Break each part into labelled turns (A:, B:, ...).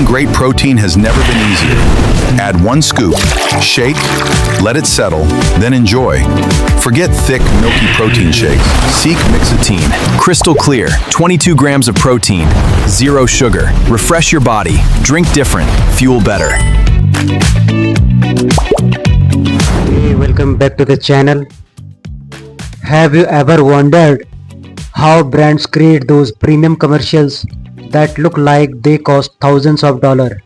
A: great protein has never been easier. Add 1 scoop, shake, let it settle, then enjoy. Forget thick, milky protein shakes. Seeq Mixatine. Crystal clear, 22 grams of protein, 0 sugar. Refresh your body. Drink different. Fuel better.
B: Hey, welcome back to the channel. Have you ever wondered how brands create those premium commercials that look like they cost thousands of dollars?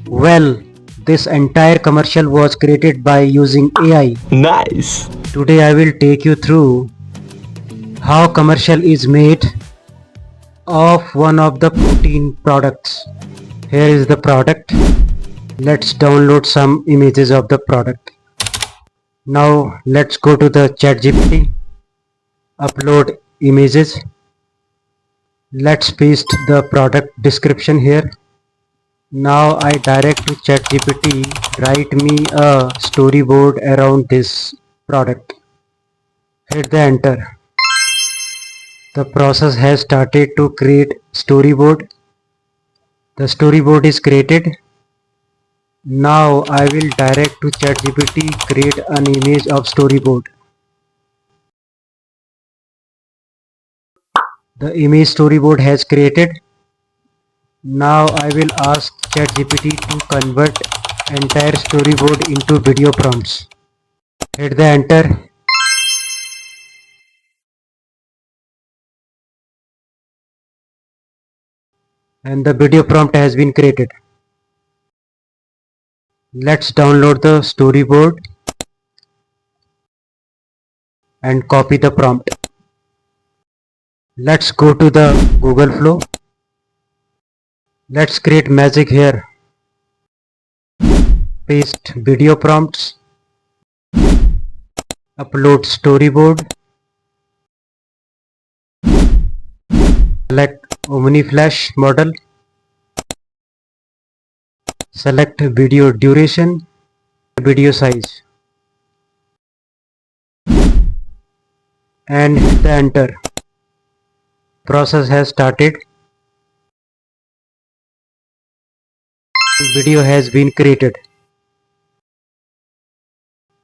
B: Well, this entire commercial was created by using AI.
C: Nice.
B: Today I will take you through how commercial is made of one of the protein products. Here is the product. Let's download some images of the product. Now let's go to the ChatGPT, upload images. Let's paste the product description here. Now I direct to ChatGPT, write me a storyboard around this product. Hit the enter. The process has started to create storyboard. The storyboard is created. Now I will direct to ChatGPT, create an image of storyboard. The image storyboard has created. Now I will ask ChatGPT to convert entire storyboard into video prompts. Hit the enter. And the video prompt has been created. Let's download the storyboard and copy the prompt. Let's go to the Google Flow. Let's create magic here. Paste video prompts. Upload storyboard. Select Omni Flash model. Select video duration, video size, and hit the enter. Process has started. Video has been created.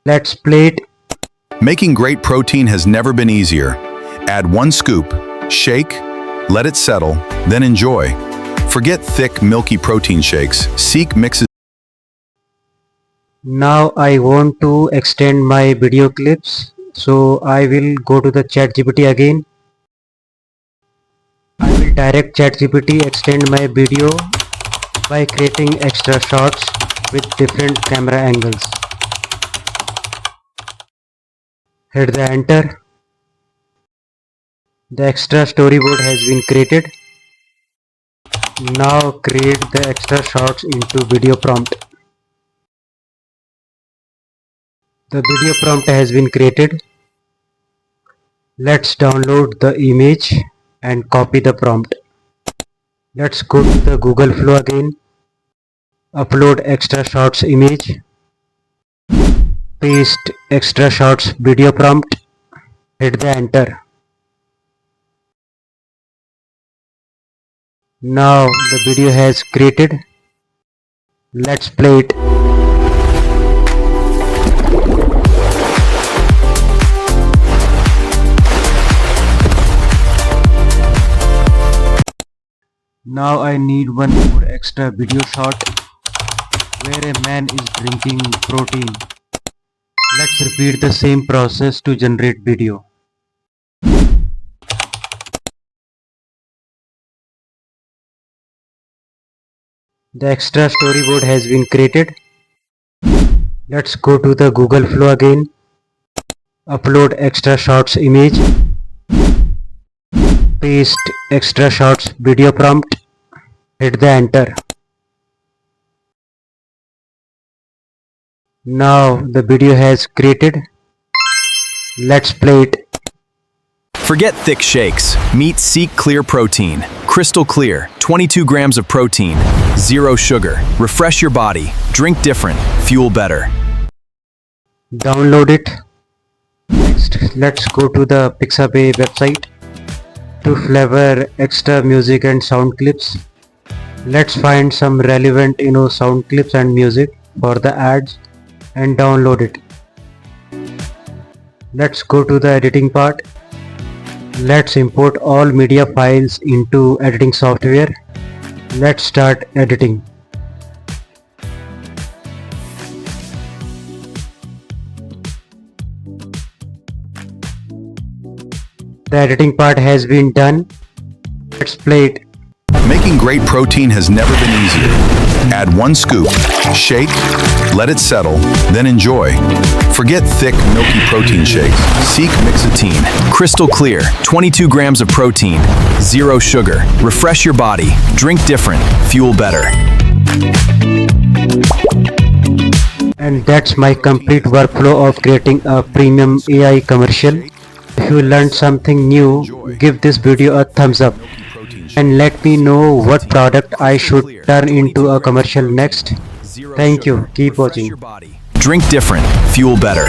B: Let's play it.
A: Making great protein has never been easier. Add 1 scoop, shake, let it settle, then enjoy. Forget thick, milky protein shakes. Seeq mixes.
B: Now I want to extend my video clips, so I will go to the ChatGPT again. I will direct ChatGPT extend my video by creating extra shots with different camera angles. Hit the enter. The extra storyboard has been created. Now create the extra shots into video prompt. The video prompt has been created. Let's download the image and copy the prompt. Let's go to the Google Flow again. Upload extra shots image. Paste extra shots video prompt. Hit the enter. Now the video has created. Let's play it. Now I need one more extra video shot where a man is drinking protein. Let's repeat the same process to generate video. The extra storyboard has been created. Let's go to the Google Flow again. Upload extra shots image. Paste extra shots video prompt. Hit the enter. Now the video has created. Let's play it.
A: Forget thick shakes. Meet Seeq Clear Protein. Crystal clear, 22 grams of protein, 0 sugar. Refresh your body. Drink different. Fuel better.
B: Download it. Next, let's go to the Pixabay website to flavor extra music and sound clips. Let's find some relevant sound clips and music for the ads and download it. Let's go to the editing part. Let's import all media files into editing software. Let's start editing. The editing part has been done. Let's play it.
A: Making great protein has never been easier. Add 1 scoop, shake, let it settle, then enjoy. Forget thick, milky protein shakes. Seeq Mixatine. Crystal clear, 22 grams of protein, 0 sugar. Refresh your body. Drink different. Fuel better.
B: And that's my complete workflow of creating a premium AI commercial. If you learned something new, give this video a thumbs up and let me know what product I should turn into a commercial next. Thank you. Keep watching.
A: Drink different. Fuel better.